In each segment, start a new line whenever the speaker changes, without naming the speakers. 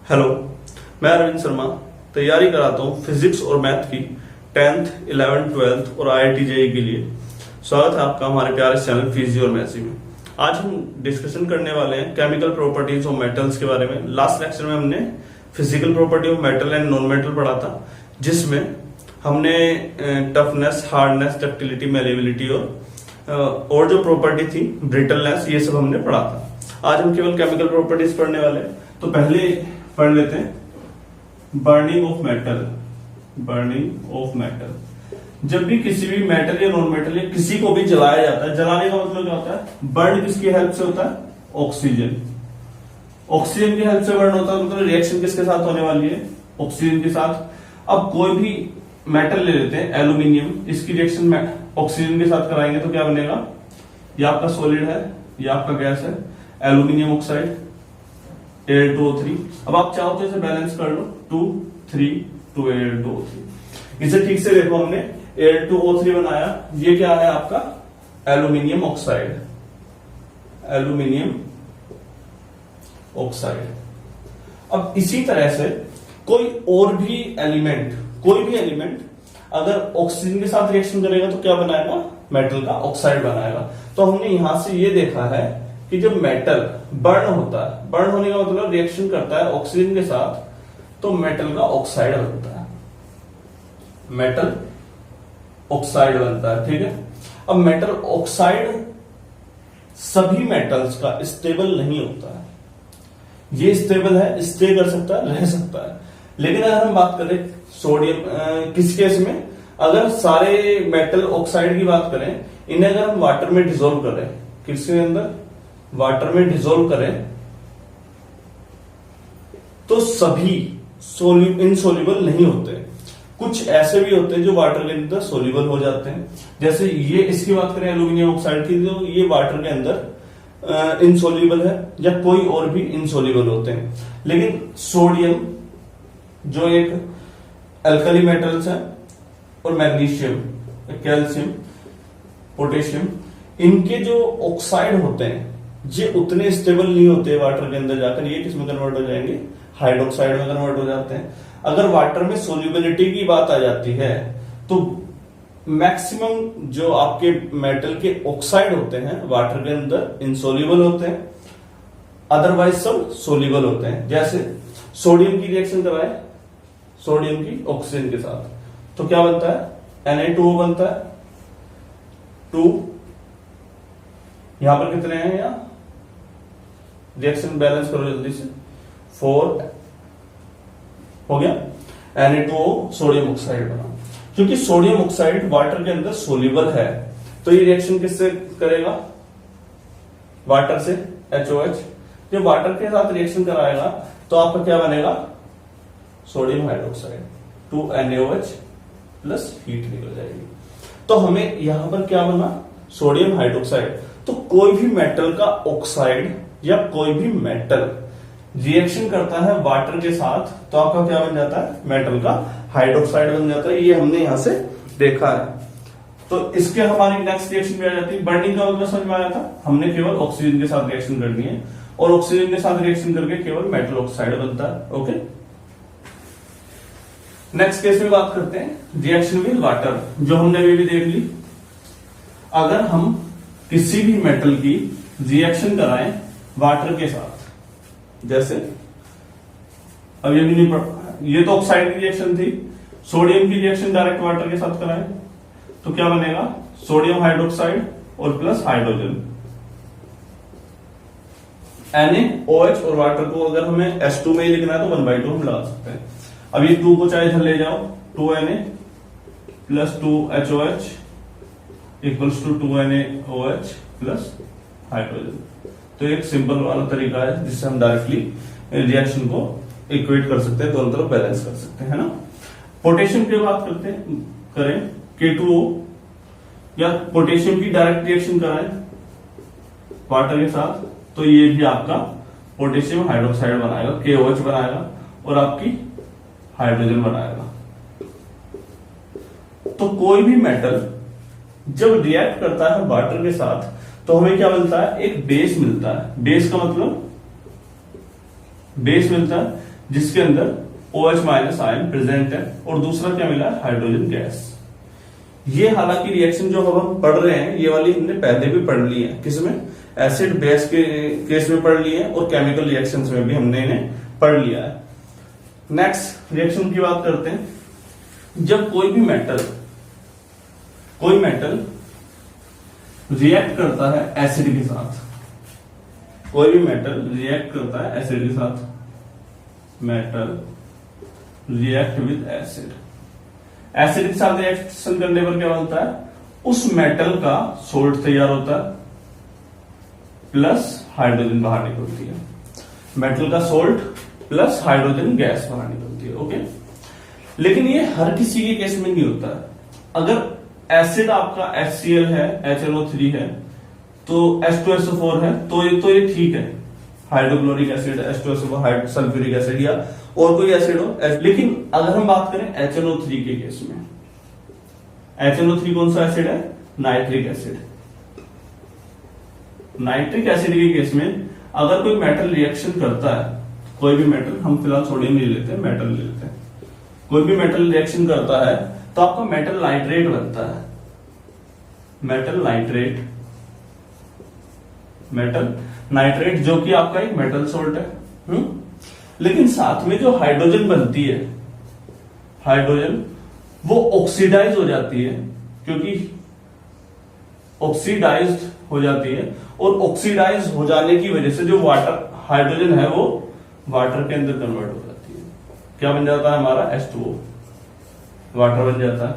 Hello, मैं अरविंद शर्मा तैयारी कराता हूँ फिजिक्स और मैथ की 10th, 11th, 12th और IIT जेईई के लिए। स्वागत है आपका हमारे प्यारे चैनल फिजिक्स और मैथ्स में। आज हम डिस्कशन करने वाले हैं केमिकल प्रॉपर्टीज ऑफ मेटल्स के बारे में। लास्ट लेक्चर में हमने physical property of metal and non metal पढ़ा था, जिसमें हमने टफनेस, हार्डनेस, डक्टिलिटी, मेलेबिलिटी और जो प्रॉपर्टी थी ब्रिटलनेस, ये सब हमने पढ़ा था। आज हम केवल केमिकल प्रॉपर्टीज पढ़ने वाले हैं। तो पहले पढ़ लेते हैं burning of metal. Burning of metal, जब भी किसी भी मेटल या नॉन मेटल या किसी को भी जलाया जाता है, जलाने का मतलब क्या होता है? बर्न किसकी हेल्प से होता है? ऑक्सीजन। ऑक्सीजन की हेल्प से बर्न होता है, मतलब रिएक्शन किसके साथ होने वाली है? ऑक्सीजन के साथ। अब कोई भी मेटल ले लेते हैं, एल्यूमिनियम, इसकी रिएक्शन ऑक्सीजन के साथ कराएंगे तो क्या बनेगा? ये आपका सॉलिड है, ये आपका गैस है, एल्यूमिनियम ऑक्साइड, Al2O3। अब आप चाहो तो इसे बैलेंस कर लो, 2 3 2 Al2O3। इसे ठीक से देखो, हमने Al2O3 बनाया, ये क्या है आपका? Aluminium oxide. Aluminium oxide. अब इसी तरह से कोई और भी एलिमेंट, अगर ऑक्सीजन के साथ रिएक्शन करेगा तो क्या बनाएगा? मेटल का ऑक्साइड बनाएगा। तो हमने यहां से ये देखा है कि जब मेटल बर्न होता है, बर्न होने का मतलब रिएक्शन करता है ऑक्सीजन के साथ, तो मेटल का ऑक्साइड बनता है। मेटल ऑक्साइड बनता है, ठीक है। अब मेटल ऑक्साइड सभी मेटल्स का स्टेबल नहीं होता है। ये स्टेबल है, स्टे कर सकता है, रह सकता है। लेकिन अगर हम बात करें सोडियम, किस केस में? अगर सारे मेटल ऑक्साइड की बात करें, इन्हें अगर हम वाटर में डिसॉल्व करें, किसके अंदर? वाटर में डिसॉल्व करें, तो सभी इनसोल्यूबल नहीं होते। कुछ ऐसे भी होते हैं जो वाटर के अंदर सोल्यूबल हो जाते हैं। जैसे ये, इसकी बात करें एल्यूमिनियम ऑक्साइड की, तो ये वाटर के अंदर इनसोल्यूबल है, या कोई और भी इनसोल्यूबल होते हैं। लेकिन सोडियम, जो एक अल्कली मेटल्स है, और मैग्नीशियम, कैल्शियम, पोटेशियम, इनके जो ऑक्साइड होते हैं ये उतने स्टेबल नहीं होते वाटर के अंदर जाकर। ये किसमें कन्वर्ट हो जाएंगे? हाइड्रोक्साइड में कन्वर्ट हो जाते हैं। अगर वाटर में सोल्यूबिलिटी की बात आ जाती है, तो मैक्सिमम जो आपके मेटल के ऑक्साइड होते हैं वाटर के अंदर इनसोल्यूबल होते हैं, अदरवाइज सब सोल्यूबल होते हैं। जैसे सोडियम की रिएक्शन कराए सोडियम की ऑक्सीजन के साथ, तो क्या बनता है? Na2O बनता है। 2, यहां पर कितने हैं? यहां रिएक्शन बैलेंस करो जल्दी से, 4 हो गया। Na2O सोडियम ऑक्साइड बना। क्योंकि सोडियम ऑक्साइड वाटर के अंदर सोल्यूबल है, तो ये रिएक्शन किससे करेगा? वाटर से, HOH। जब वाटर के साथ रिएक्शन कराएगा तो आपका क्या बनेगा? Sodium hydroxide, 2NaOH plus heat निकल जाएगी। तो हमें यहां पर क्या बना? Sodium hydroxide. तो कोई भी मेटल का ऑक्साइड या कोई भी मेटल रिएक्शन करता है वाटर के साथ, तो आपका क्या बन जाता है? मेटल का हाइड्रोक्साइड बन जाता है। ये हमने यहां से देखा है। तो इसके हमारी नेक्स्ट रिएक्शन भी आ जाती है। बर्निंग का मतलब समझ में आया था, हमने केवल ऑक्सीजन के साथ रिएक्शन करनी है, और ऑक्सीजन के साथ रिएक्शन करके केवल मेटल ऑक्साइड बनता है। ओके, नेक्स्ट केस में बात करते हैं रिएक्शन विद वाटर, जो हमने अभी भी देख ली। अगर हम किसी भी मेटल की रिएक्शन कराएं वाटर के साथ, जैसे अब ये भी नहीं पढ़, ये तो ऑक्साइड की रिएक्शन थी। सोडियम की रिएक्शन डायरेक्ट वाटर के साथ कराएं तो क्या बनेगा? सोडियम हाइड्रोक्साइड और प्लस हाइड्रोजन, NaOH। और वाटर को अगर हमें H2 में ही लिखना है तो 1/2 हम लगा सकते हैं। अब ये 2 को चाहे इधर ले जाओ, 2Na plus 2HOH equals to 2NaOH plus hydrogen. तो एक सिंपल वाला तरीका है जिससे हम डायरेक्टली रिएक्शन को इक्वेट कर सकते हैं, दोनों तरफ बैलेंस कर सकते हैं, है ना। पोटेशियम की बात करें K2O, या पोटेशियम की डायरेक्ट रिएक्शन कराएं वाटर के साथ, तो ये भी आपका पोटेशियम हाइड्रोक्साइड बनाएगा, KOH बनाएगा, और आपकी हाइड्रोजन बनाएगा। तो कोई भी मेटल जब रिएक्ट करता है वाटर के साथ, तो हमें क्या मिलता है? एक बेस मिलता है। बेस का मतलब बेस मिलता है, जिसके अंदर OH माइनस आयन प्रेजेंट है, और दूसरा क्या मिला, हाइड्रोजन गैस। ये हालांकि रिएक्शन जो हम पढ़ रहे हैं ये वाली हमने पहले भी पढ़ ली है, किसमें, एसिड बेस के केस में पढ़ ली है, और केमिकल रिएक्शंस में भी हमने इन्हें पढ़ लिया है। नेक्स्ट रिएक्शन की बात करते हैं। जब कोई मेटल रिएक्ट करता है एसिड के साथ, कोई भी मेटल रिएक्ट करता है एसिड के साथ, metal react with acid, acid के साथ रिएक्शन करने पर क्या बनता है, उस मेटल का सोल्ट तैयार होता है प्लस हाइड्रोजन बाहर निकलती है, मेटल का सोल्ट प्लस हाइड्रोजन गैस बाहर निकलती है। ओके, लेकिन ये हर किसी के केस में नहीं होता है। अगर एसिड आपका HCl है, HNO3 है, तो H2SO4 है, तो ये ठीक है, hydrochloric acid, H2SO4, sulphuric acid या और कोई एसिड हो। लेकिन अगर हम बात करें HNO3 के केस में, HNO3 कौन सा एसिड है, नाइट्रिक एसिड। नाइट्रिक एसिड के केस में अगर कोई मेटल रिएक्शन करता है, कोई भी मेटल, हम फिलहाल सोडियम नहीं लेते, मेटल ले लेते हैं, कोई भी मेटल रिएक्शन करता है तो आपका मेटल नाइट्रेट बनता है, मेटल नाइट्रेट जो कि आपका एक मेटल सोल्ट है। लेकिन साथ में जो हाइड्रोजन बनती है, हाइड्रोजन वो ऑक्सीडाइज हो जाती है, क्योंकि ऑक्सीडाइज्ड हो जाती है, और ऑक्सीडाइज हो जाने की वजह से जो वाटर हाइड्रोजन है वो वाटर के अंदर कन्वर्ट हो जाती है। क्या बन जाता है हमारा, H2O, वाटर बन जाता है।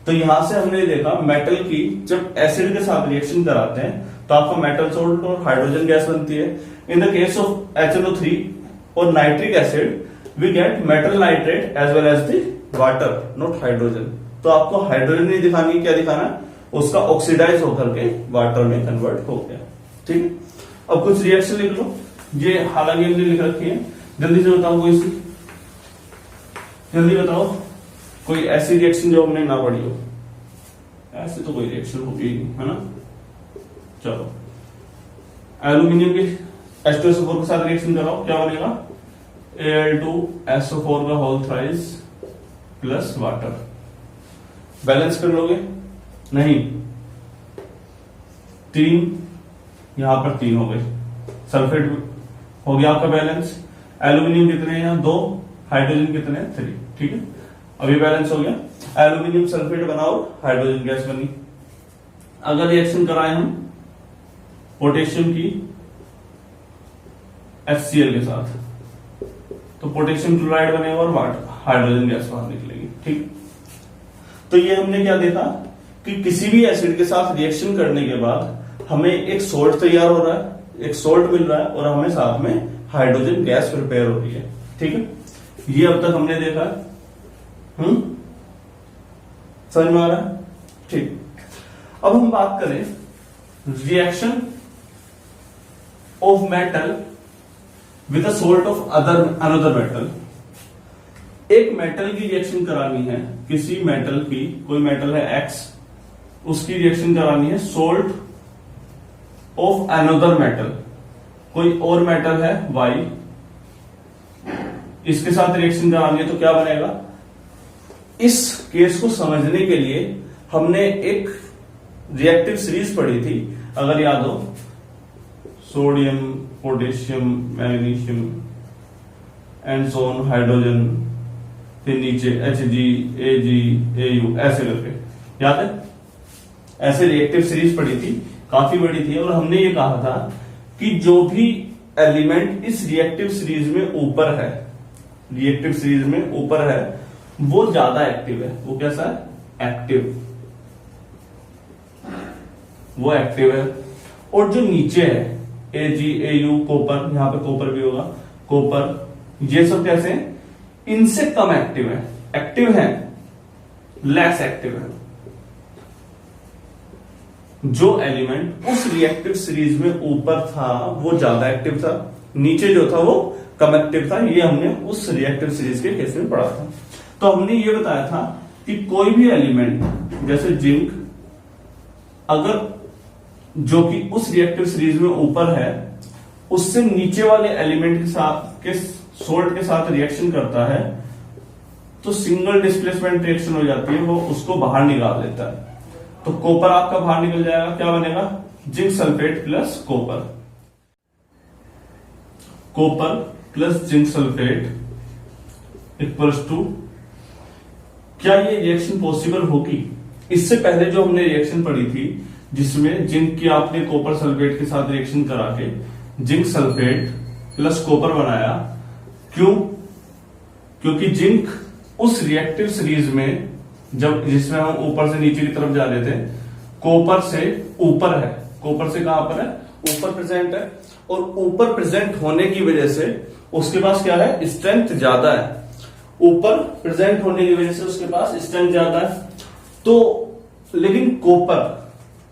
तो यहां से हमने देखा मेटल की जब एसिड के साथ रिएक्शन कराते हैं तो आपका मेटल सोल्ट और हाइड्रोजन गैस बनती है। In the case of HNO3 और nitric acid we get metal nitrate as well as the water, not hydrogen. तो आपको हाइड्रोजन नहीं दिखानी, क्या दिखाना है, उसका ऑक्सीडाइज होकर के वाटर में कन्वर्ट हो गया। ठीक है, अब कुछ रिएक्शन लिख लो, ये हालांकि हमने लिख रखी है, जल्दी से बताओ कोई सी, जल्दी बताओ कोई ऐसी रिएक्शन जो हमने ना पढ़ी हो। ऐसे तो कोई रिएक्शन होगी ही नहीं, है ना। चलो, एल्यूमिनियम के H2SO4 के साथ रिएक्शन कराओ, क्या बनेगा, Al2SO4 का whole thrice plus water. Balance कर लोगे, नहीं, 3 यहां पर 3 हो गए, सल्फेट हो गया आपका बैलेंस। एल्यूमिनियम कितने हैं यहाँ, 2, हाइड्रोजन कितने हैं, 3। ठीक है, अभी बैलेंस हो गया, एल्यूमिनियम सल्फेट बना और हाइड्रोजन गैस बनी। अगर रिएक्शन कराएं हम पोटेशियम की HCl के साथ, तो पोटेशियम क्लोराइड बनेगा और हाइड्रोजन गैस बाहर निकलेगी। ठीक, तो ये हमने क्या देखा कि किसी भी एसिड के साथ रिएक्शन करने के बाद हमें एक सोल्ट तैयार हो रहा है, एक सोल्ट मिल रहा है, और हमें साथ में हाइड्रोजन गैस प्रिपेयर हो रही है। ठीक है, ये अब तक हमने देखा है। समझ में आ रहा है। ठीक, अब हम बात करें reaction of metal with a salt of another metal. एक मेटल की रिएक्शन करानी है, किसी मेटल की, कोई मेटल है X, उसकी रिएक्शन करानी है सोल्ट ऑफ अनदर मेटल, कोई और मेटल है Y, इसके साथ रिएक्शन करानी है, तो क्या बनेगा। इस केस को समझने के लिए हमने एक रिएक्टिव सीरीज पढ़ी थी, अगर याद हो, sodium, potassium, magnesium and so on, hydrogen, फिर नीचे Hg, Ag, Au, ऐसे करके, याद है, ऐसे रिएक्टिव सीरीज पढ़ी थी, काफी बड़ी थी, और हमने ये कहा था कि जो भी एलिमेंट इस रिएक्टिव सीरीज में ऊपर है, रिएक्टिव सीरीज में ऊपर है, वो ज्यादा एक्टिव है। वो कैसा है, एक्टिव, वो एक्टिव है। और जो नीचे है Ag, Au, कॉपर, यहां पे कॉपर भी होगा, कॉपर, ये सब कैसे हैं, इनसे कम एक्टिव है, एक्टिव है, लेस एक्टिव है। जो एलिमेंट उस रिएक्टिव सीरीज में ऊपर था वो ज्यादा एक्टिव था, नीचे जो था वो कम एक्टिव था। ये हमने उस रिएक्टिव सीरीज के केस में पढ़ा था। तो हमने ये बताया था कि कोई भी एलिमेंट जैसे जिंक, अगर जो कि उस रिएक्टिव सीरीज में ऊपर है, उससे नीचे वाले एलिमेंट के साथ के सोल्ट के साथ रिएक्शन करता है तो सिंगल डिस्प्लेसमेंट रिएक्शन हो जाती है, वो उसको बाहर निकाल देता है। तो कॉपर आपका बाहर निकल जाएगा, क्या बनेगा? Zinc sulphate plus copper, copper plus zinc sulphate equals to, क्या ये रिएक्शन पॉसिबल होगी? इससे पहले जो हमने रिएक्शन पढ़ी थी जिसमें जिंक की आपने कॉपर सल्फेट के साथ रिएक्शन करा के जिंक सल्फेट प्लस कॉपर बनाया, क्यों? क्योंकि जिंक उस रिएक्टिव सीरीज में जब जिसमें हम ऊपर से नीचे की तरफ जा रहे थे, कॉपर से ऊपर है, कॉपर से कहां पर है? ऊपर प्रेजेंट है, और ऊपर प्रेजेंट होने की वजह से उसके पास क्या है? स्ट्रेंथ ज्यादा है। ऊपर प्रेजेंट होने की वजह से उसके पास स्ट्रेंथ ज्यादा है। तो लेकिन कॉपर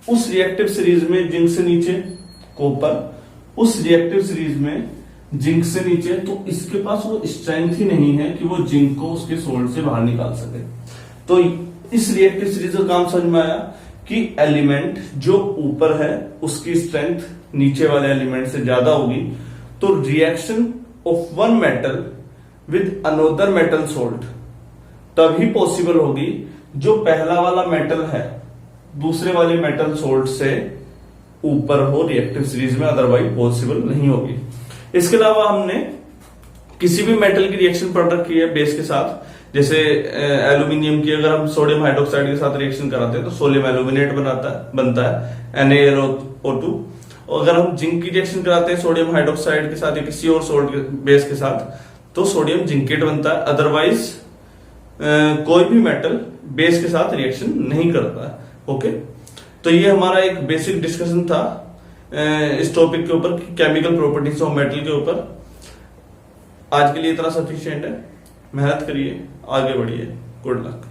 उस रिएक्टिव सीरीज में जिंक से नीचे, कॉपर उस रिएक्टिव सीरीज में जिंक से नीचे, तो इसके पास वो स्ट्रेंथ ही नहीं है कि वो जिंक को उसके सोल्ट से बाहर निकाल सके। तो इस रिएक्टिव सीरीज का काम समझ में आया कि एलिमेंट जो ऊपर है उसकी स्ट्रेंथ नीचे वाले एलिमेंट से ज्यादा होगी, तो reaction of one metal with another metal salt तभी पॉसिबल होगी जो पहला वाला मेटल है दूसरे वाले मेटल सोल्ट से ऊपर हो रिएक्टिव सीरीज में, अदरवाइज पॉसिबल नहीं होगी। इसके अलावा हमने किसी भी मेटल की रिएक्शन पढ़ रखी है बेस के साथ, जैसे एल्यूमिनियम की अगर हम सोडियम हाइड्रोक्साइड के साथ रिएक्शन कराते हैं तो सोडियम एल्यूमिनेट बनता है NaLO2। अगर हम जिंक की रिएक्शन कराते हैं सोडियम हाइड्रोक्साइड के साथ या किसी और सोल्ट बेस के साथ तो सोडियम जिंकेट बनता है। अदरवाइज कोई भी मेटल बेस के साथ रिएक्शन नहीं करता है। ओके, तो ये हमारा एक बेसिक डिस्कशन था इस टॉपिक के ऊपर, केमिकल प्रॉपर्टीज ऑफ मेटल के ऊपर। आज के लिए इतना सफिशिएंट है। मेहनत करिए, आगे बढ़िए। Good luck.